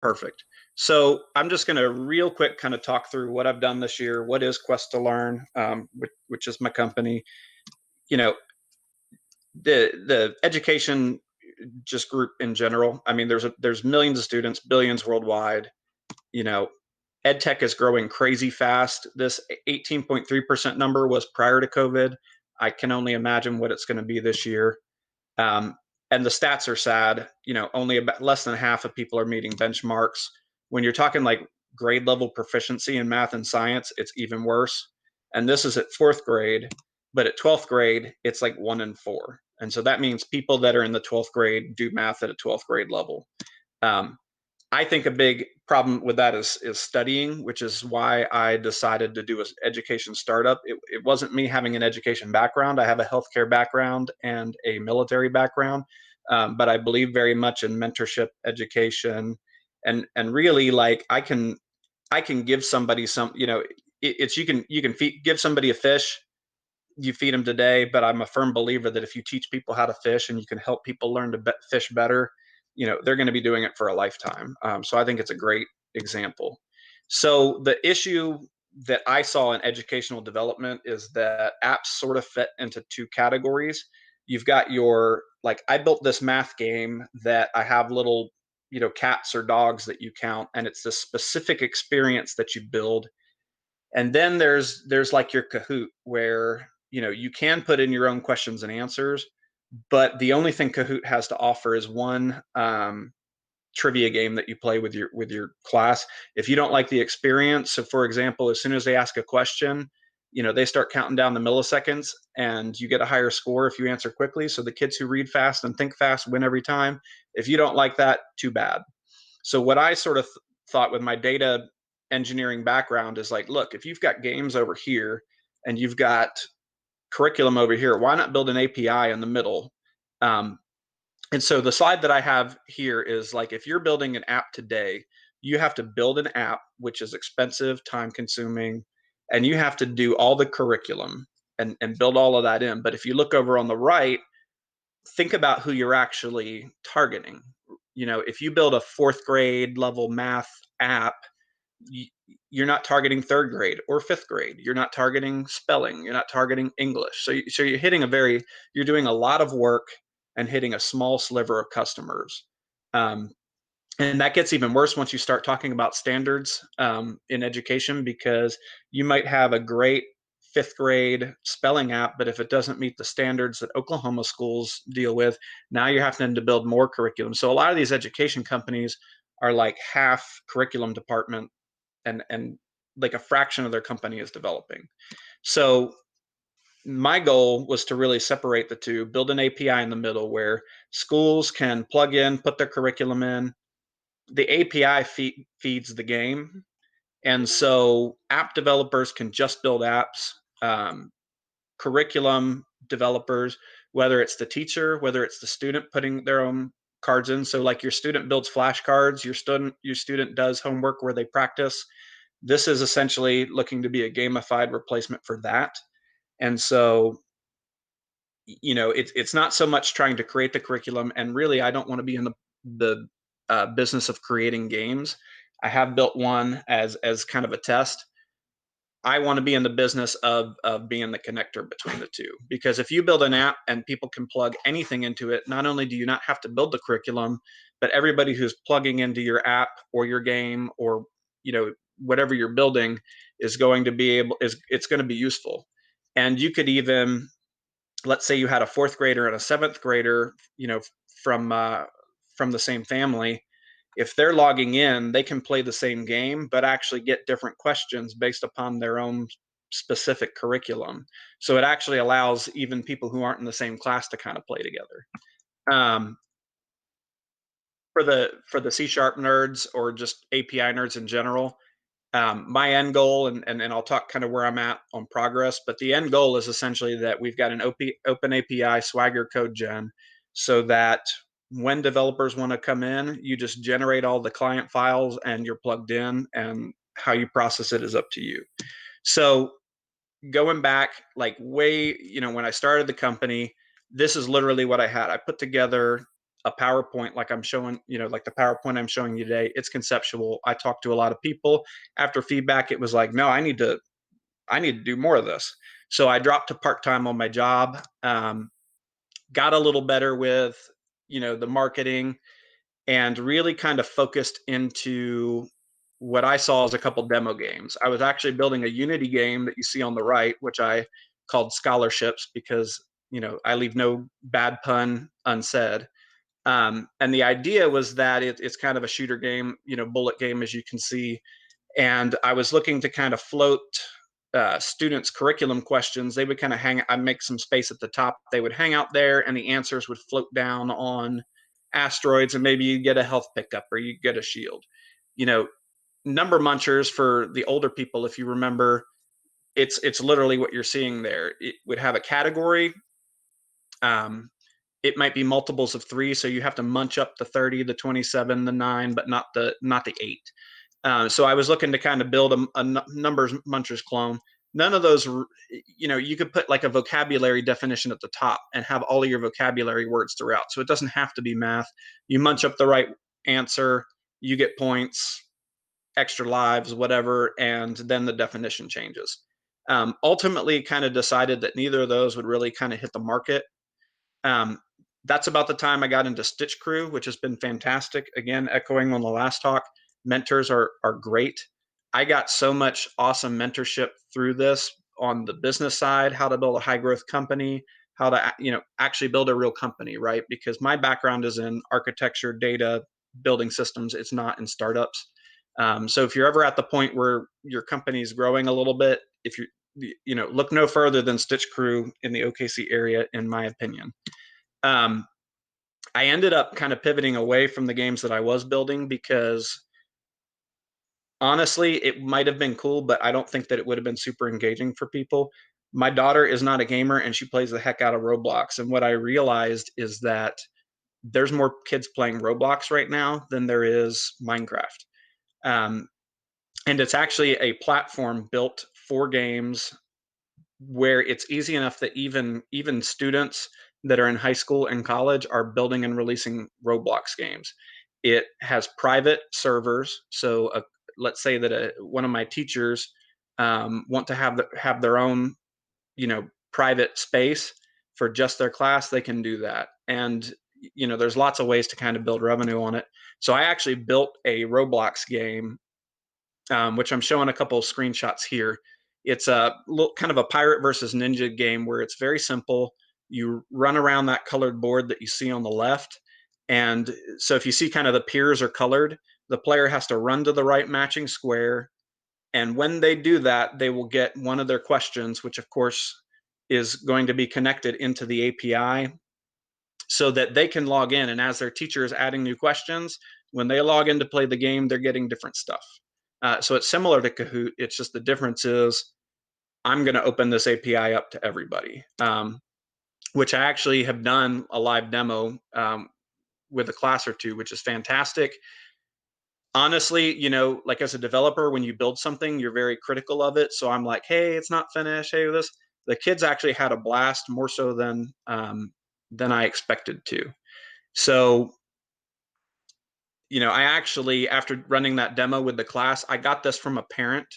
Perfect. So I'm just going to real quick kind of talk through what I've done this year. What is Quest to Learn, which is my company. You know, the education just group in general. I mean, there's millions of students, billions worldwide. You know, ed tech is growing crazy fast. This 18.3% number was prior to COVID. I can only imagine what it's going to be this year. Um, and the stats are sad. You know, only about less than half of people are meeting benchmarks. When you're talking like grade level proficiency in math and science, it's even worse. And this is at fourth grade, but at 12th grade, it's like 1 in 4. And so that means people that are in the 12th grade do math at a 12th grade level. Um, I think a big problem with that is studying, which is why I decided to do an education startup. It wasn't me having an education background. I have a healthcare background and a military background, but I believe very much in mentorship, education, and really like I can give somebody some. It's you can give somebody a fish. You feed them today, but I'm a firm believer that if you teach people how to fish and you can help people learn to fish better, they're going to be doing it for a lifetime. So I think it's a great example. So the issue that I saw in educational development is that apps sort of fit into two categories. You've got your, like, I built this math game that I have little, cats or dogs that you count, and it's this specific experience that you build. And then there's like your Kahoot, where you can put in your own questions and answers, but the only thing Kahoot has to offer is one trivia game that you play with your class. If you don't like the experience, so for example, as soon as they ask a question, they start counting down the milliseconds, and you get a higher score if you answer quickly. So the kids who read fast and think fast win every time. If you don't like that, too bad. So what I sort of thought with my data engineering background is like, look, if you've got games over here and you've got curriculum over here, why not build an API in the middle? And so the slide that I have here is like, if you're building an app today, you have to build an app, which is expensive, time consuming, and you have to do all the curriculum and build all of that in. But if you look over on the right, think about who you're actually targeting. If you build a fourth grade level math app, you're not targeting third grade or fifth grade. You're not targeting spelling. You're not targeting English. So you're doing a lot of work and hitting a small sliver of customers. Um, and that gets even worse once you start talking about standards in education, because you might have a great fifth grade spelling app, but if it doesn't meet the standards that Oklahoma schools deal with, now you're having to build more curriculum. So a lot of these education companies are like half curriculum department, and like a fraction of their company is developing. So my goal was to really separate the two, build an API in the middle where schools can plug in, put their curriculum in. The API feeds the game. And so app developers can just build apps. Curriculum developers, whether it's the teacher, whether it's the student putting their own cards in. So like your student builds flashcards, your student does homework where they practice. This is essentially looking to be a gamified replacement for that. And so it's not so much trying to create the curriculum, and really I don't want to be in the business of creating games. I have built one as kind of a test. I want to be in the business of being the connector between the two, because if you build an app and people can plug anything into it, not only do you not have to build the curriculum, but everybody who's plugging into your app or your game or whatever you're building is going to be it's going to be useful. And you could even, let's say you had a fourth grader and a seventh grader, from from the same family. If they're logging in, they can play the same game, but actually get different questions based upon their own specific curriculum. So it actually allows even people who aren't in the same class to kind of play together. Um, for the C# nerds or just API nerds in general, my end goal, and I'll talk kind of where I'm at on progress, but the end goal is essentially that we've got an open API Swagger code gen, so that when developers want to come in, you just generate all the client files and you're plugged in, and how you process it is up to you. So going back like way, when I started the company, this is literally what I had. I put together a PowerPoint like I'm showing, like the PowerPoint I'm showing you today. It's conceptual. I talked to a lot of people. After feedback, it was like, no, I need to do more of this. So I dropped to part-time on my job, got a little better with, the marketing, and really kind of focused into what I saw as a couple demo games. I was actually building a Unity game that you see on the right, which I called Scholarships because, I leave no bad pun unsaid. And the idea was that it's kind of a shooter game, bullet game, as you can see. And I was looking to kind of float students' curriculum questions. They would kind of I'd make some space at the top. They would hang out there, and the answers would float down on asteroids, and maybe you get a health pickup or you get a shield. You know, Number munchers for the older people, if you remember, it's literally what you're seeing there. It would have a category. Um, it might be multiples of 3, so you have to munch up the 30, the 27, the 9, but not the 8. So I was looking to kind of build a numbers munchers clone. None of those, you could put like a vocabulary definition at the top and have all of your vocabulary words throughout. So it doesn't have to be math. You munch up the right answer, you get points, extra lives, whatever, and then the definition changes. Ultimately, kind of decided that neither of those would really kind of hit the market. um, that's about the time I got into Stitch Crew, which has been fantastic. Again, echoing on the last talk, mentors are great. I got so much awesome mentorship through this on the business side, how to build a high growth company, how to actually build a real company, right? Because my background is in architecture, data, building systems. It's not in startups. So if you're ever at the point where your company is growing a little bit, if look no further than Stitch Crew in the OKC area, in my opinion. um, I ended up kind of pivoting away from the games that I was building because honestly, it might have been cool, but I don't think that it would have been super engaging for people. My daughter is not a gamer and she plays the heck out of Roblox. And what I realized is that there's more kids playing Roblox right now than there is Minecraft. Um, and it's actually a platform built for games where it's easy enough that even students that are in high school and college are building and releasing Roblox games. It has private servers, so let's say that one of my teachers want to have their own private space for just their class. They can do that, and there's lots of ways to kind of build revenue on it. So I actually built a Roblox game, which I'm showing a couple of screenshots here. It's a little kind of a pirate versus ninja game where it's very simple. You run around that colored board that you see on the left. And so if you see kind of the piers are colored, the player has to run to the right matching square. And when they do that, they will get one of their questions, which of course is going to be connected into the API so that they can log in. And as their teacher is adding new questions, when they log in to play the game, they're getting different stuff. So it's similar to Kahoot. It's just the difference is I'm going to open this API up to everybody, which I actually have done a live demo with a class or two, which is fantastic. Honestly, like as a developer, when you build something, you're very critical of it. So I'm like, hey, it's not finished. Hey, this. The kids actually had a blast, more so than I expected to. So I actually, after running that demo with the class, I got this from a parent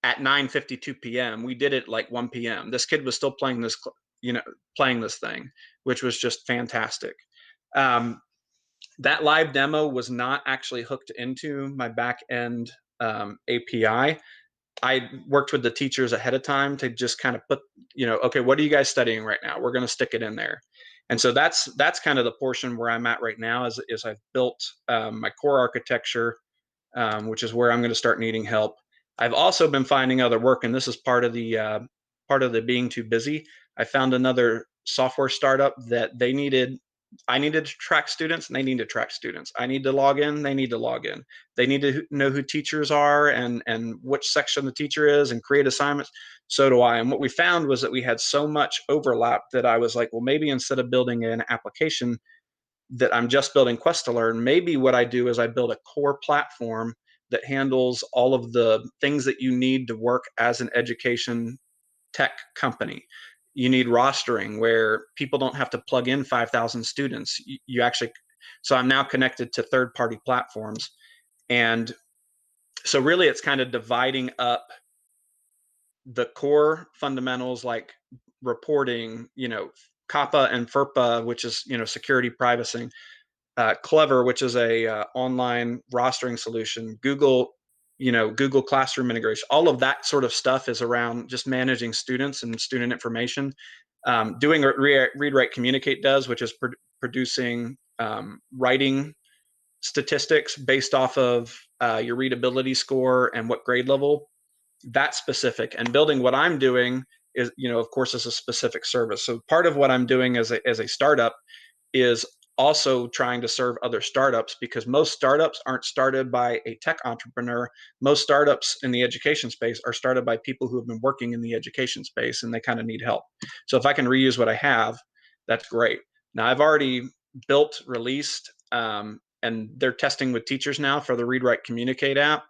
at 9:52 p.m. We did it like 1 p.m. This kid was still playing playing this thing, which was just fantastic. Um, that live demo was not actually hooked into my back end API. I worked with the teachers ahead of time to just kind of put, okay, what are you guys studying right now? We're going to stick it in there. And so that's kind of the portion where I'm at right now is I've built my core architecture, which is where I'm going to start needing help. I've also been finding other work, and this is part of the being too busy. I found another software startup that I needed to track students, and they need to track students. I need to log in, they need to log in. They need to know who teachers are and which section the teacher is and create assignments. So do I. And what we found was that we had so much overlap that I was like, well, maybe instead of building an application that I'm just building Quest to Learn, maybe what I do is I build a core platform that handles all of the things that you need to work as an education tech company. You need rostering where people don't have to plug in 5,000 students. You actually, so I'm now connected to third-party platforms. And so really it's kind of dividing up the core fundamentals like reporting, COPPA and FERPA, which is, security privacy, Clever, which is a online rostering solution, Google Classroom integration, all of that sort of stuff is around just managing students and student information. Doing what Read Write Communicate does, which is producing writing statistics based off of your readability score and what grade level. That's specific. And building what I'm doing is, of course, is a specific service. So part of what I'm doing as a startup is also trying to serve other startups, because most startups aren't started by a tech entrepreneur. Most startups in the education space are started by people who have been working in the education space and they kind of need help. So if I can reuse what I have, that's great. Now I've already built, released, and they're testing with teachers now for the Read Write Communicate app.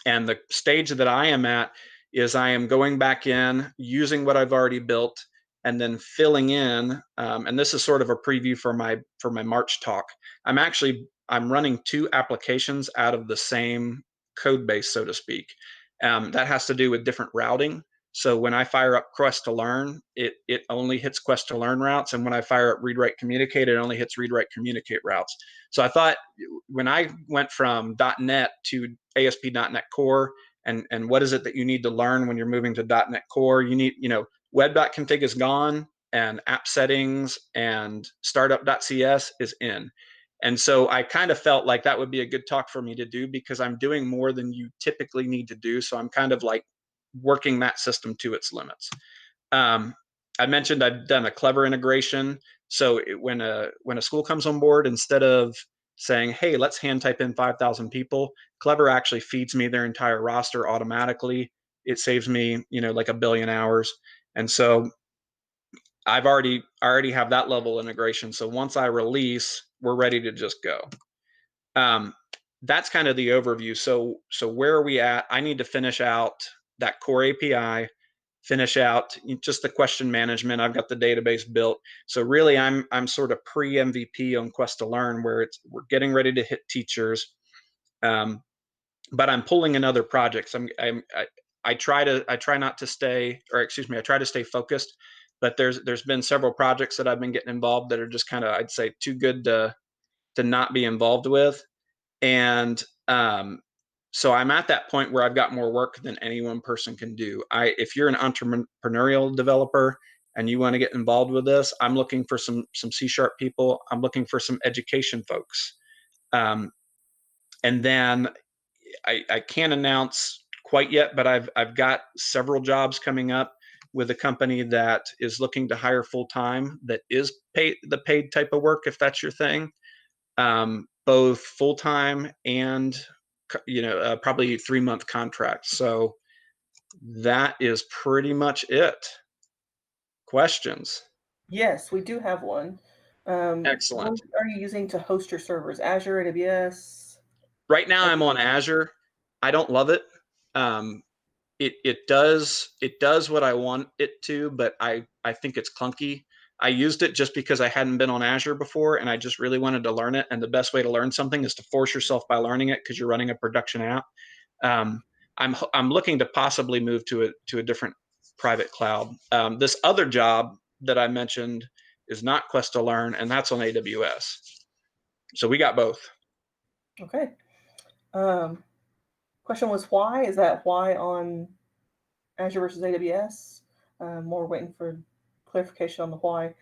And the stage that I am at is I am going back in, using what I've already built, and then filling in. And this is sort of a preview for my March talk. I'm running two applications out of the same code base, so to speak. That has to do with different routing. So when I fire up Quest to Learn, it only hits Quest to Learn routes, and when I fire up Read Write Communicate, it only hits Read Write Communicate routes. So I thought when I went from .NET to ASP.NET Core, and what is it that you need to learn when you're moving to .NET Core? You need, web.config is gone, and app settings and startup.cs is in. And so I kind of felt like that would be a good talk for me to do, because I'm doing more than you typically need to do. So I'm kind of like working that system to its limits. I mentioned I've done a Clever integration. So when a school comes on board, instead of saying, hey, let's hand type in 5,000 people, Clever actually feeds me their entire roster automatically. It saves me, like 1 billion hours. And so I already have that level of integration. So once I release, we're ready to just go. That's kind of the overview. So where are we at? I need to finish out that core API, finish out just the question management. I've got the database built. So really I'm sort of pre-MVP on Quest to Learn, where we're getting ready to hit teachers. But I'm pulling in other projects. I try not to stay, or excuse me, I try to stay focused, but there's been several projects that I've been getting involved that are just kind of, I'd say, too good to not be involved with. And so I'm at that point where I've got more work than any one person can do. If you're an entrepreneurial developer and you want to get involved with this, I'm looking for some C# people. I'm looking for some education folks. And then I can't announce quite yet, but I've got several jobs coming up with a company that is looking to hire full time, that is the paid type of work, if that's your thing. Both full time and probably 3-month contracts. So that is pretty much it. Questions? Yes, we do have one. Excellent. What are you using to host your servers? Azure, AWS? Right now I'm on Azure. I don't love it. It does what I want it to, but I think it's clunky. I used it just because I hadn't been on Azure before, and I just really wanted to learn it. And the best way to learn something is to force yourself by learning it, because you're running a production app. Um, I'm looking to possibly move to a different private cloud. This other job that I mentioned is not Quest to Learn, and that's on AWS. So we got both. Okay. Um, Question was why? Is that why on Azure versus AWS? More waiting for clarification on the why.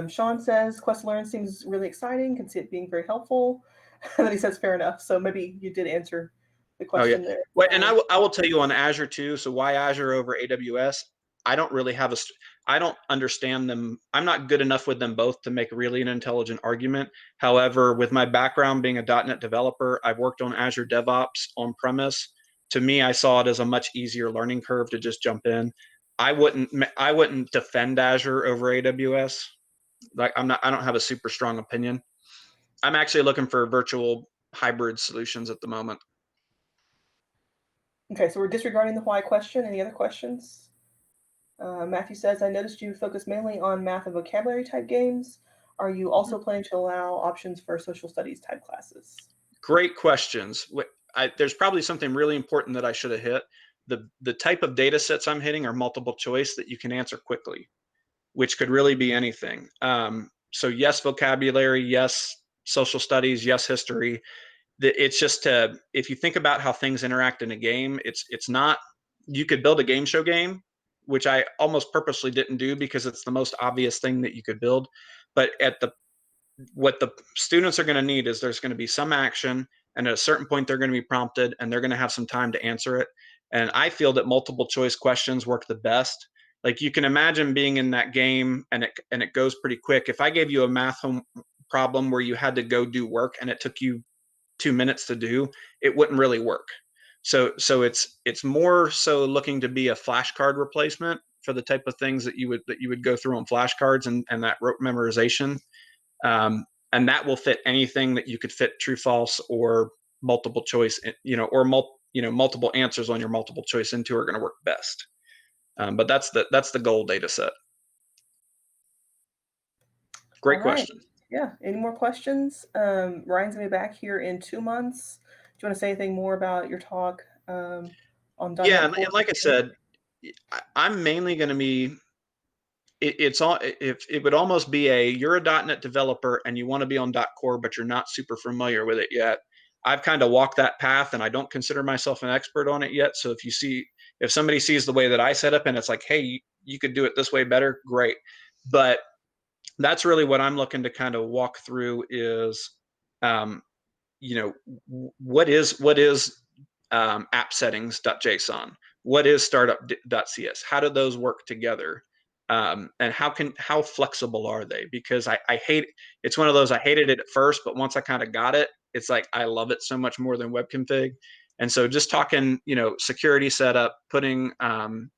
Sean says Quest to Learn seems really exciting. Can see it being very helpful. And then he says fair enough. So maybe you did answer the Oh yeah. question there. Well, and I will tell you on Azure too. So why Azure over AWS? I don't really have I don't understand them. I'm not good enough with them both to make really an intelligent argument. However, with my background being a .NET developer, I've worked on Azure DevOps on premise. To me, I saw it as a much easier learning curve to just jump in. I wouldn't defend Azure over AWS. Like I don't have a super strong opinion. I'm actually looking for virtual hybrid solutions at the moment. Okay, so we're disregarding the why question. Any other questions? Matthew says, I noticed you focus mainly on math and vocabulary type games. Are you also planning to allow options for social studies type classes? Great questions. There's probably something really important that I should have hit. The type of data sets I'm hitting are multiple choice that you can answer quickly, which could really be anything. So yes, vocabulary, yes, social studies, yes, history. It's just if you think about how things interact in a game, it's not, you could build a game show game, which I almost purposely didn't do because it's the most obvious thing that you could build. But what the students are going to need is there's going to be some action, and at a certain point they're going to be prompted and they're going to have some time to answer it. And I feel that multiple choice questions work the best. Like, you can imagine being in that game and it goes pretty quick. If I gave you a math home problem where you had to go do work and it took you 2 minutes to do, it wouldn't really work. So it's more so looking to be a flashcard replacement for the type of things that you would go through on flashcards, and that rote memorization. And that will fit anything that you could fit true, false, or multiple choice, or multiple answers on your multiple choice into are going to work best. But that's the goal data set. All Great right. question. Yeah. Any more questions? Ryan's gonna be back here in 2 months. Do you want to say anything more about your talk on Yeah, .NET and Core? like I said, I'm mainly going to be. It's all. If it would almost be you're a .NET developer and you want to be on .core, but you're not super familiar with it yet. I've kind of walked that path, and I don't consider myself an expert on it yet. So if somebody sees the way that I set up and it's like, hey, you could do it this way better, great. But that's really what I'm looking to kind of walk through is, um, what is app settings.json, what is startup.cs, how do those work together, and how flexible are they? Because I hate, it's one of those, I hated it at first, but once I kind of got it, it's like I love it so much more than web config. And so just talking, security setup, putting, how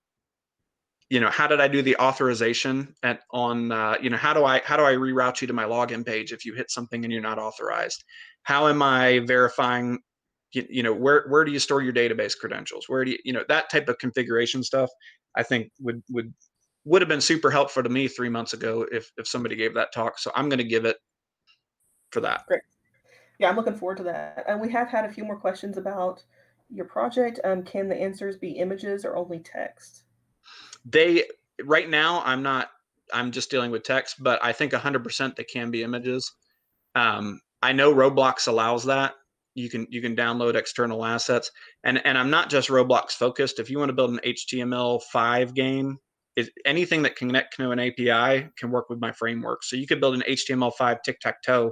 did I do the authorization how do I reroute you to my login page if you hit something and you're not authorized? How am I verifying, where do you store your database credentials? Where do that type of configuration stuff, I think would have been super helpful to me 3 months ago if somebody gave that talk. So I'm going to give it for that. Great. Yeah, I'm looking forward to that. And we have had a few more questions about your project. Can the answers be images or only text? They Right now I'm just dealing with text, but I think 100% they can be images. I know Roblox allows that. You can download external assets, and I'm not just Roblox focused. If you want to build an HTML5 game, anything that can connect to an API can work with my framework. So you could build an HTML5 tic-tac-toe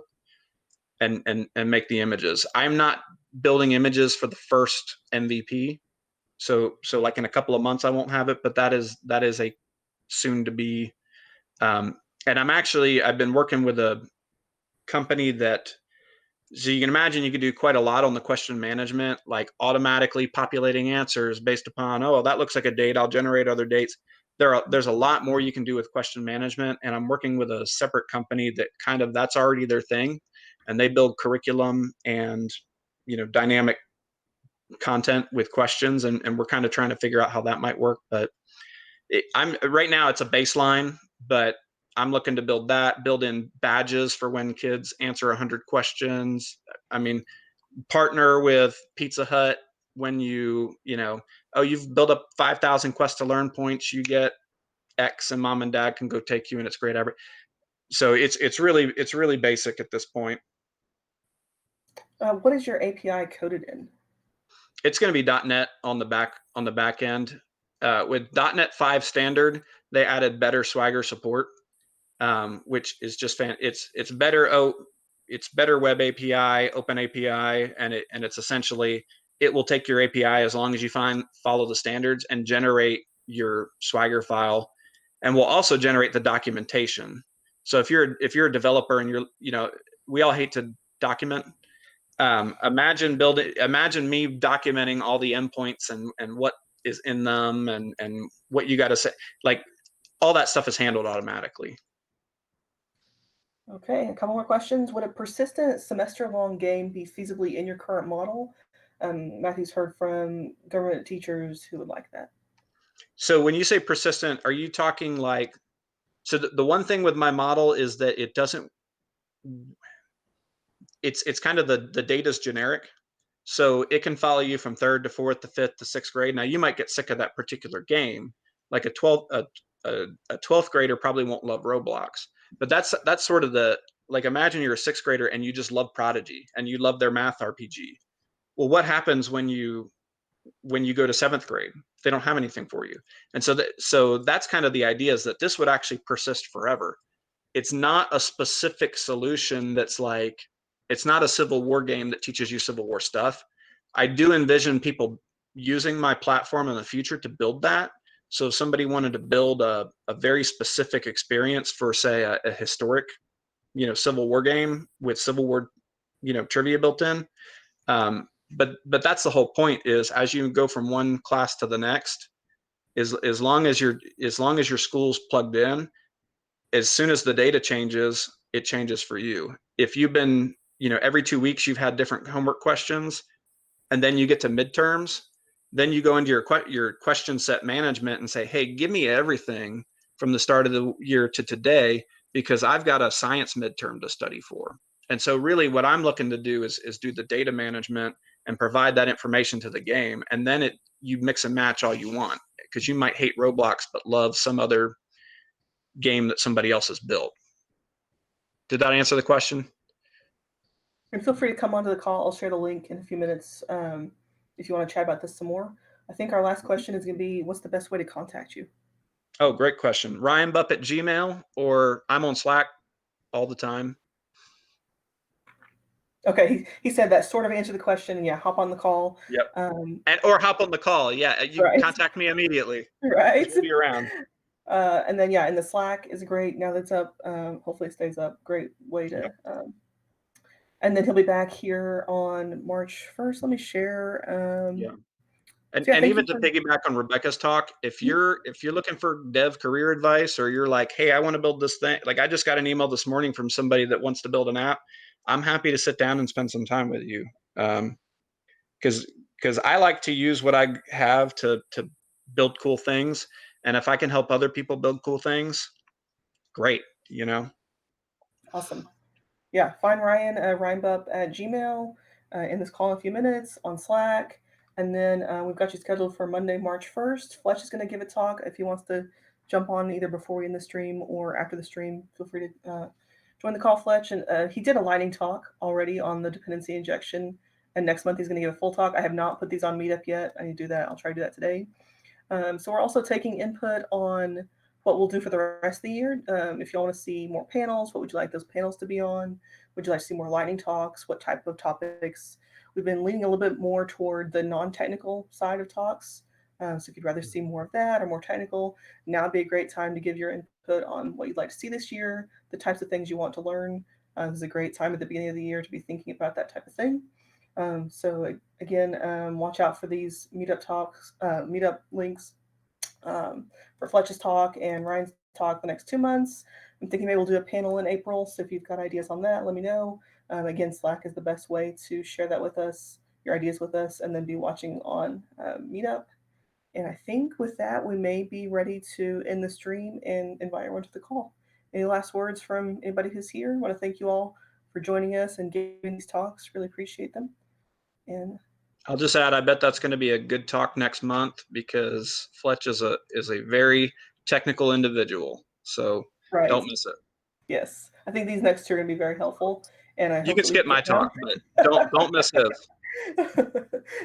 and make the images. I'm not building images for the first MVP. So like in a couple of months I won't have it, but that is a soon to be. And I've been working with a company that, so you can imagine you could do quite a lot on the question management, like automatically populating answers based upon, oh, that looks like a date, I'll generate other dates. There's a lot more you can do with question management, and I'm working with a separate company that that's already their thing, and they build curriculum and dynamic content with questions, and we're kind of trying to figure out how that might work. But I'm right now it's a baseline, but I'm looking to build in badges for when kids answer 100 questions. I mean, partner with Pizza Hut when you've built up 5,000 Quest to Learn points, you get X, and mom and dad can go take you, and it's great. So it's really basic at this point. What is your API coded in? It's going to be .NET on the back end. With .NET 5 standard, they added better Swagger support, which is just it's better. It's better web API, open API, and it's essentially, it will take your API as long as you follow the standards and generate your Swagger file, and will also generate the documentation. So if you're a developer and we all hate to document. Imagine me documenting all the endpoints and what is in them and what you got to say. Like, all that stuff is handled automatically. Okay, a couple more questions. Would a persistent semester-long game be feasibly in your current model? Matthew's heard from government teachers who would like that. So when you say persistent, are you talking like, so the one thing with my model is that it doesn't, it's kind of the data's generic. So it can follow you from third to fourth to fifth to sixth grade. Now you might get sick of that particular game. Like a 12th grader probably won't love Roblox, but that's sort of the, like, imagine you're a sixth grader and you just love Prodigy and you love their math RPG. Well, what happens when you go to seventh grade? They don't have anything for you. And so that's kind of the idea, is that this would actually persist forever. It's not a specific solution that's like, it's not a Civil War game that teaches you Civil War stuff. I do envision people using my platform in the future to build that. So if somebody wanted to build a very specific experience for, say, a historic, Civil War game with Civil War, trivia built in. But that's the whole point, is as you go from one class to the next, as long as your school's plugged in, as soon as the data changes, it changes for you. If you've been, every 2 weeks you've had different homework questions, and then you get to midterms, then you go into your question set management and say, hey, give me everything from the start of the year to today, because I've got a science midterm to study for. And so really what I'm looking to do is do the data management and provide that information to the game. And then you mix and match all you want, because you might hate Roblox but love some other game that somebody else has built. Did that answer the question? And feel free to come onto the call. I'll share the link in a few minutes if you want to chat about this some more. I think our last question is going to be, what's the best way to contact you? Oh, great question. Ryan Bupp at Gmail, or I'm on Slack all the time. Okay, he said that sort of answered the question. And yeah, hop on the call. Yep. Or hop on the call. Yeah, you right. contact me immediately. Right. We'll be around. And then yeah, and the Slack is great now that's up. Hopefully it stays up. Great way to. Yep. And then he'll be back here on March 1st. Let me share. Yeah. And, so yeah, and even to piggyback on Rebecca's talk, if you're looking for dev career advice, or you're like, hey, I want to build this thing, like I just got an email this morning from somebody that wants to build an app, I'm happy to sit down and spend some time with you, because I like to use what I have to build cool things, and if I can help other people build cool things, great. Awesome. Yeah, find Ryan, Ryan Bupp at Gmail, in this call in a few minutes on Slack. And then we've got you scheduled for Monday, March 1st. Fletch is going to give a talk. If he wants to jump on either before we end the stream or after the stream, feel free to join the call, Fletch. And he did a lightning talk already on the dependency injection. And next month he's going to give a full talk. I have not put these on Meetup yet. I need to do that. I'll try to do that today. So we're also taking input on what we'll do for the rest of the year. If you want to see more panels, what would you like those panels to be on? Would you like to see more lightning talks? What type of topics? We've been leaning a little bit more toward the non-technical side of talks. So if you'd rather see more of that or more technical, now would be a great time to give your input on what you'd like to see this year, the types of things you want to learn. This is a great time at the beginning of the year to be thinking about that type of thing. So again, watch out for these meetup talks, meetup links for Fletch's talk and Ryan's talk the next 2 months. I'm thinking maybe we'll do a panel in April. So if you've got ideas on that, let me know. Again, Slack is the best way to share that with us, your ideas with us, and then be watching on Meetup. And I think with that, we may be ready to end the stream and invite everyone to the call. Any last words from anybody who's here? I want to thank you all for joining us and giving these talks. Really appreciate them. And I'll just add, I bet that's going to be a good talk next month, because Fletch is a very technical individual. So don't miss it. Yes, I think these next two are going to be very helpful. And I You hope can skip my talk, but don't miss his.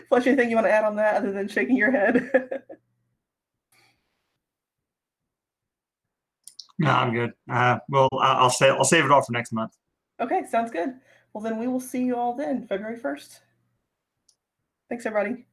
Fletch, anything you want to add on that other than shaking your head? No, I'm good. Well, I'll save it all for next month. Okay, sounds good. Well, then we will see you all then, February 1st. Thanks, everybody.